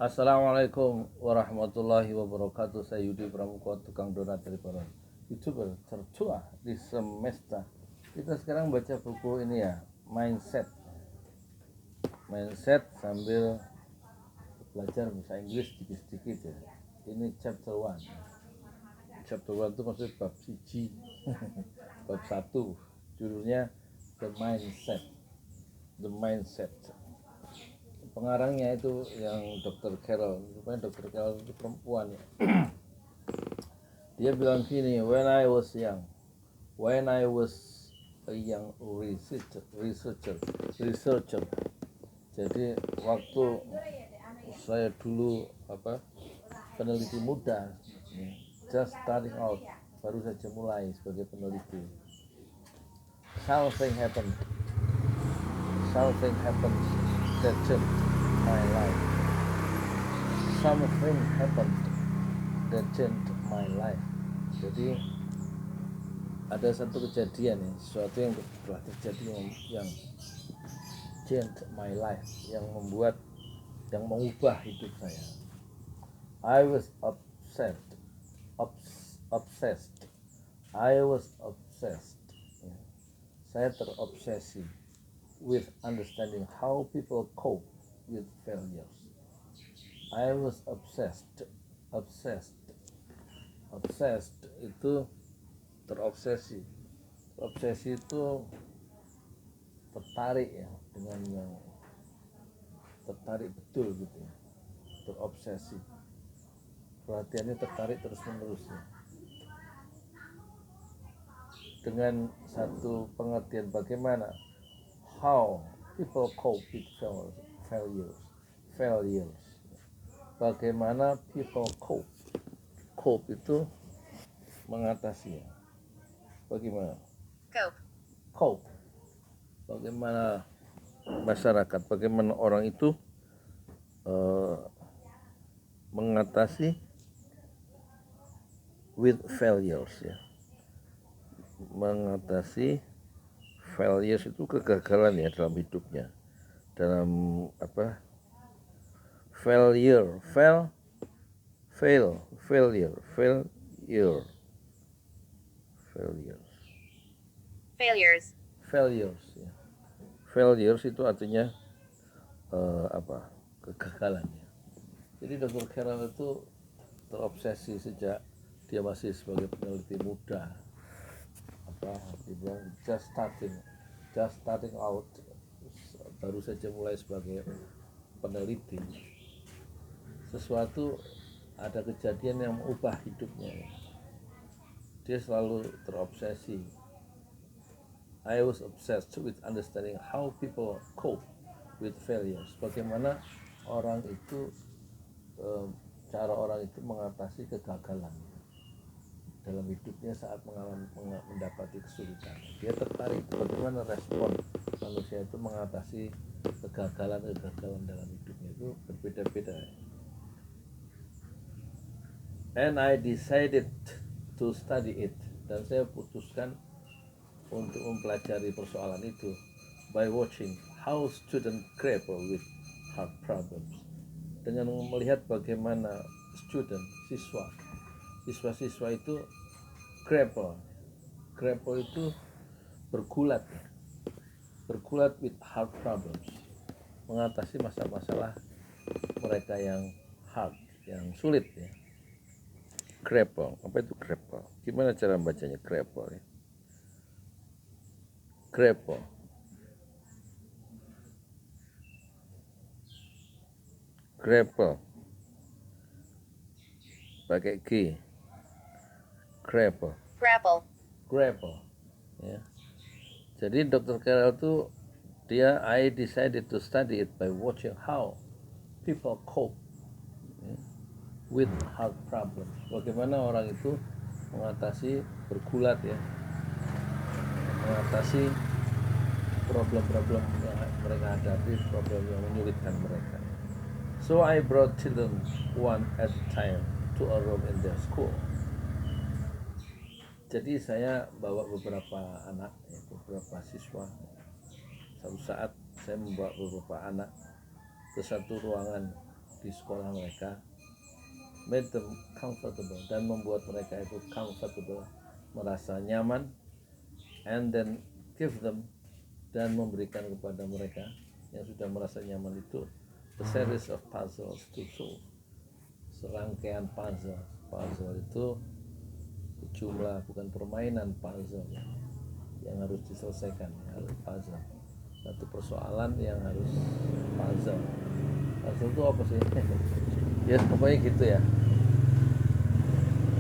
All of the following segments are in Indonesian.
Assalamualaikum warahmatullahi wabarakatuh. Saya Yudi Pramuko, tukang donat dari para YouTuber tertua di semesta. Kita sekarang baca buku ini ya, Mindset. Mindset sambil belajar bahasa Inggris sedikit-sedikit ya. Ini chapter 1. Chapter 1 itu maksudnya bab 1. Bab 1. Judulnya The Mindset. The Mindset. Pengarangnya itu yang Dr. Carol. Rupanya Dr. Carol itu perempuan ya. Dia bilang gini, when I was a young researcher. Jadi waktu saya dulu peneliti muda, just starting out, baru saja mulai sebagai peneliti. Something happened that changed my life. Something happened that changed my life. Jadi ada satu kejadian ya, sesuatu yang telah terjadi yang changed my life, yang mengubah hidup saya. I was obsessed. Saya terobsesi with understanding how people cope with failures. I was obsessed itu terobsesi. Obsesi itu tertarik ya, dengan yang tertarik betul gitu ya. Terobsesi, perhatiannya tertarik terus menerus ya. Dengan satu pengertian bagaimana how people cope with failures. Bagaimana people cope itu mengatasi ya. Bagaimana cope, bagaimana masyarakat, bagaimana orang itu mengatasi with failures ya. Mengatasi failures itu kegagalan ya dalam hidupnya. Dalam failures ya. Failures itu artinya kegagalan ya. Jadi Dr. Carol itu terobsesi sejak dia masih sebagai peneliti muda. Dia bilang just starting out, baru saja mulai sebagai peneliti. Sesuatu, ada kejadian yang mengubah hidupnya. Dia selalu terobsesi. I was obsessed with understanding how people cope with failures. Bagaimana orang itu, cara orang itu mengatasi kegagalan dalam hidupnya saat mendapati kesulitan. Dia tertarik bagaimana respon manusia itu mengatasi kegagalan dalam hidupnya itu berbeda-beda. And I decided to study it, dan saya putuskan untuk mempelajari persoalan itu by watching how students grapple with hard problems, dengan melihat bagaimana siswa-siswa itu grapple itu bergulat with hard problems, mengatasi masalah-masalah mereka yang hard, yang sulit ya. Grapple, apa itu grapple? Gimana cara bacanya grapple ya? Grapple pakai G. Grapple ya. Jadi Dr. Carol itu I decided to study it by watching how people cope with hard problems. Bagaimana orang itu mengatasi bergulat ya, mengatasi problem-problem yang mereka hadapi, problem yang menyulitkan mereka. So I brought children one at a time to a room in their school. Jadi saya bawa beberapa siswa. Suatu saat saya membawa beberapa anak ke satu ruangan di sekolah mereka, made them comfortable, dan membuat mereka itu comfortable, merasa nyaman, and then give them, dan memberikan kepada mereka yang sudah merasa nyaman itu a series of puzzles to solve, serangkaian puzzle. Puzzle itu jumlah, bukan permainan, puzzle yang harus diselesaikan, harus puzzle, satu persoalan yang harus puzzle. Puzzle itu apa sih? Ya pokoknya gitu ya.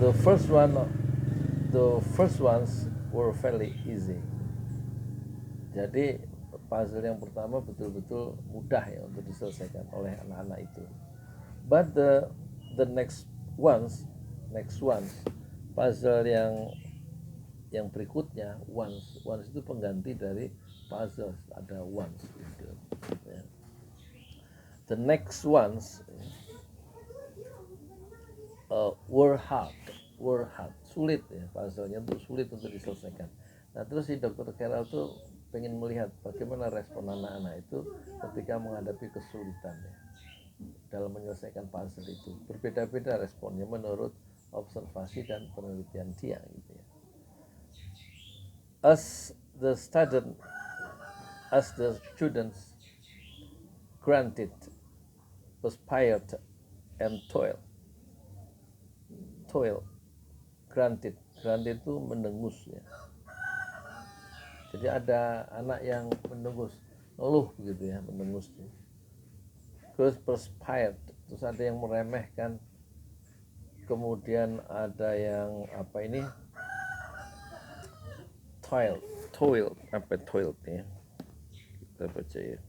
The first ones were fairly easy. Jadi puzzle yang pertama betul-betul mudah ya untuk diselesaikan oleh anak-anak itu. But the next ones, puzzle yang berikutnya, ones itu pengganti dari puzzle, ada ones gitu, ya. The next ones were hard, sulit ya, puzzle-nya itu sulit untuk diselesaikan. Nah terus si Dr. Carroll tuh pengen melihat bagaimana respon anak-anak itu ketika menghadapi kesulitan ya, dalam menyelesaikan puzzle itu. Berbeda-beda responnya menurut observasi dan penelitian dia gitu ya. As the students granted, perspired, and granted itu mendengus ya. Jadi ada anak yang mendengus, ngeluh gitu ya, mendengus. Terus perspired, terus ada yang meremehkan, kemudian ada yang apa ini, toil ya, kita baca ya,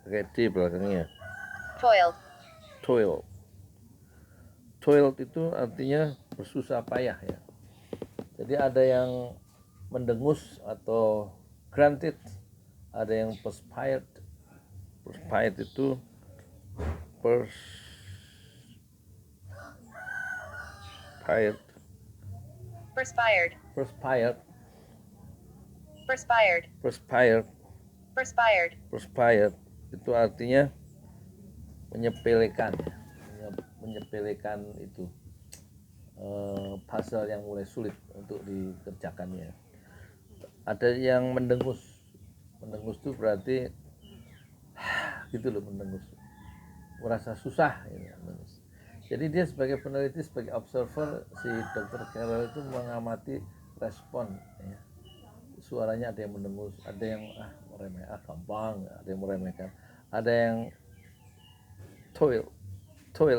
pakai di belakangnya, toil itu artinya bersusah payah ya. Jadi ada yang mendengus atau granted, ada yang perspired itu perspired itu artinya menyepelekan itu puzzle yang mulai sulit untuk dikerjakannya. Ada yang mendengus itu berarti gitu loh, mendengus, merasa susah ya, mendengus. Jadi dia sebagai peneliti, sebagai observer, si Dr. Carroll itu mengamati respon ya. Suaranya ada yang mendengus, ada yang gampang, ada yang meremehkan, ada yang toil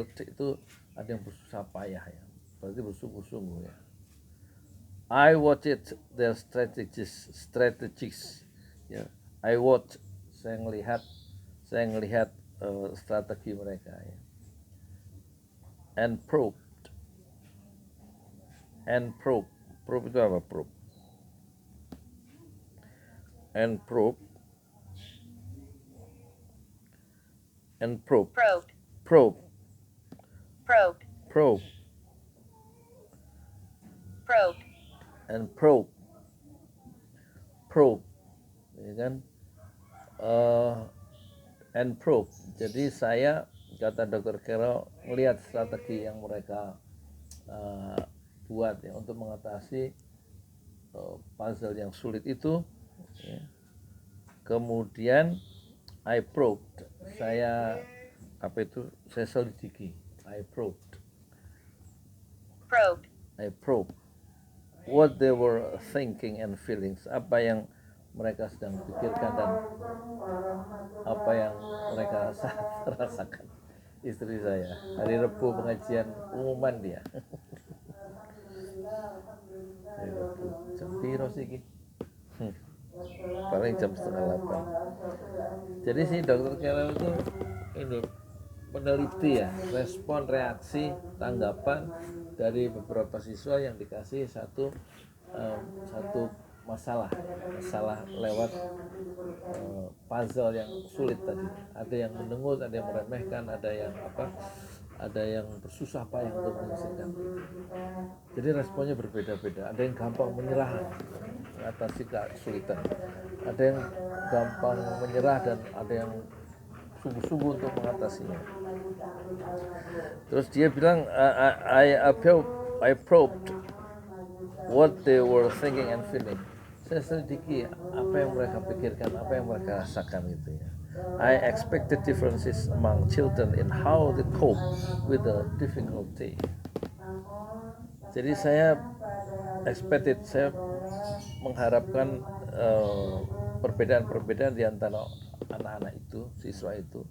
itu ada yang bersusah payah ya, berarti bersungguh-sungguh ya. I watched their strategies ya. I watched, saya ngelihat strategi mereka ya. And probed itu apa? Probe ya kan, and probe. Jadi saya, kata Dr. Carroll, melihat strategi yang mereka buat ya untuk mengatasi puzzle yang sulit itu ya. Kemudian I probed, saya selidiki. I probed what they were thinking and feelings, apa yang mereka sedang pikirkan dan apa yang mereka rasakan. Istri saya hari Rabu pengajian umuman dia. Hari Rabu jam piro sih? Paling jam 7:30. Jadi si Dr. Carroll itu ini peneliti ya, respon, reaksi, tanggapan dari beberapa siswa yang dikasih satu masalah lewat puzzle yang sulit tadi. Ada yang mendengus, ada yang meremehkan, ada yang ada yang bersusah payah untuk menyelesaikan. Jadi responnya berbeda-beda. Ada yang gampang menyerah mengatasi kesulitan, ada yang gampang menyerah, dan ada yang sungguh-sungguh untuk mengatasinya. Terus dia bilang, I probed what they were thinking and feeling. Saya selidiki apa yang mereka pikirkan, apa yang mereka rasakan gitu ya. I expected differences among children in how they cope with the difficulty. Jadi saya mengharapkan perbedaan-perbedaan di antara anak-anak itu, siswa itu,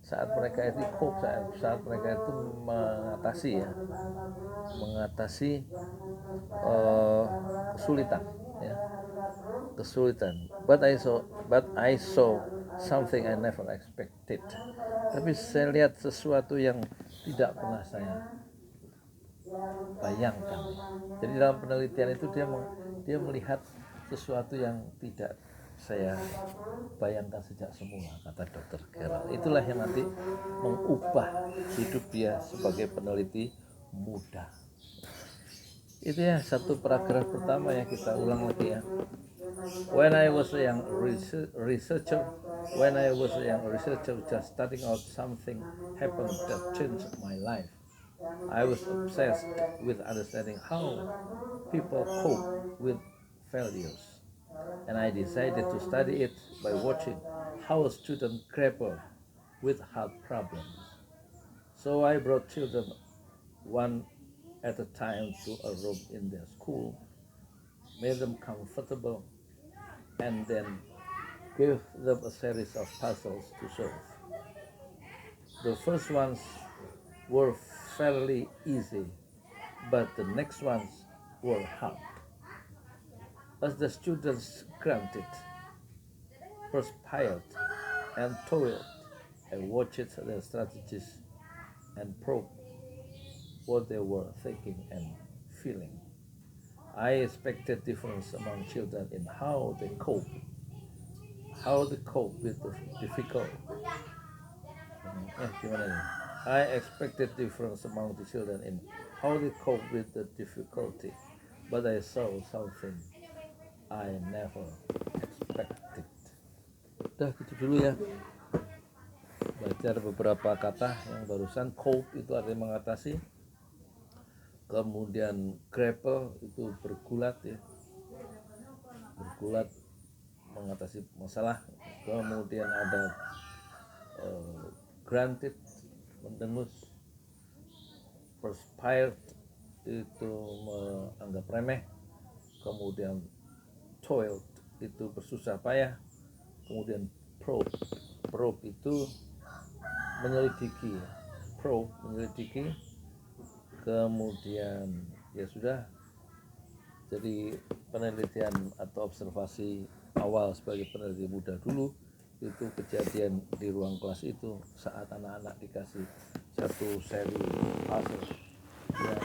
saat mereka itu cope, saat mereka itu mengatasi kesulitan. But I saw something I never expected. Tapi saya lihat sesuatu yang tidak pernah saya bayangkan. Jadi dalam penelitian itu dia melihat sesuatu yang tidak saya bayangkan sejak semula, kata Dr. Carroll. Itulah yang nanti mengubah hidup dia sebagai peneliti muda. Itu ya satu paragraf pertama ya, kita ulang lagi ya. When I was a young researcher, just starting out, something happened that changed my life. I was obsessed with understanding how people cope with failures, and I decided to study it by watching how students grapple with hard problems. So I brought children one at a time to a room in their school, made them comfortable, and then gave them a series of puzzles to solve. The first ones were fairly easy, but the next ones were hard. As the students grunted, perspired, and toiled, I watched their strategies and probed what they were thinking and feeling. I expected difference among children in how they cope with the difficult. I expected difference among the children in how they cope with the difficulty, but I saw something I never expected. Udah gitu dulu ya. Belajar beberapa kata yang barusan. Cope itu artinya mengatasi. Kemudian grapple itu bergulat ya. Bergulat mengatasi masalah. Kemudian ada granted, mendengus. Perspired itu menganggap remeh. Kemudian toiled itu bersusah payah. Kemudian probe itu menyelidiki, menyelidiki. Kemudian ya sudah, jadi penelitian atau observasi awal sebagai peneliti muda dulu itu kejadian di ruang kelas itu saat anak-anak dikasih satu seri puzzle yang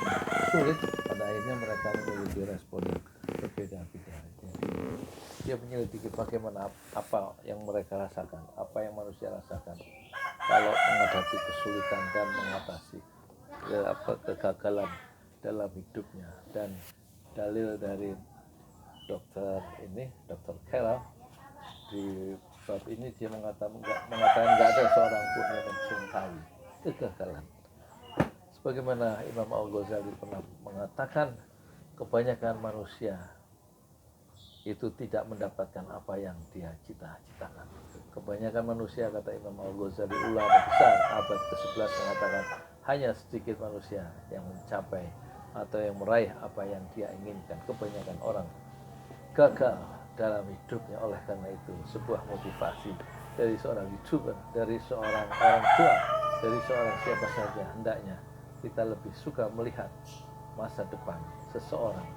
sulit, pada akhirnya mereka memiliki respon yang berbeda-beda. Dia menyelidiki bagaimana apa yang mereka rasakan, apa yang manusia rasakan kalau menghadapi kesulitan dan mengatasi kegagalan dalam hidupnya. Dan dalil dari Dr. Carroll di bab ini, dia mengatakan nggak ada seorang pun yang mencintai kegagalan. Sebagaimana Imam Al-Ghazali pernah mengatakan, kebanyakan manusia itu tidak mendapatkan apa yang dia cita-citakan. Kebanyakan manusia, kata Imam Al-Ghazali, ulama besar abad ke-11, mengatakan hanya sedikit manusia yang mencapai atau yang meraih apa yang dia inginkan. Kebanyakan orang gagal dalam hidupnya. Oleh karena itu, sebuah motivasi dari seorang YouTuber, dari seorang orang tua, dari seorang siapa saja, hendaknya kita lebih suka melihat masa depan seseorang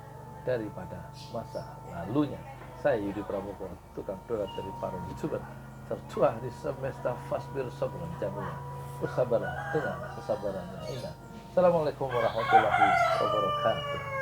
daripada masa lalunya. Saya Yudi Pramuko, tukang doa dari para YouTuber tertua di semesta Fasbir Sabran Jamia. Bersabarlah dengan kesabaran yang indah. Assalamualaikum warahmatullahi wabarakatuh.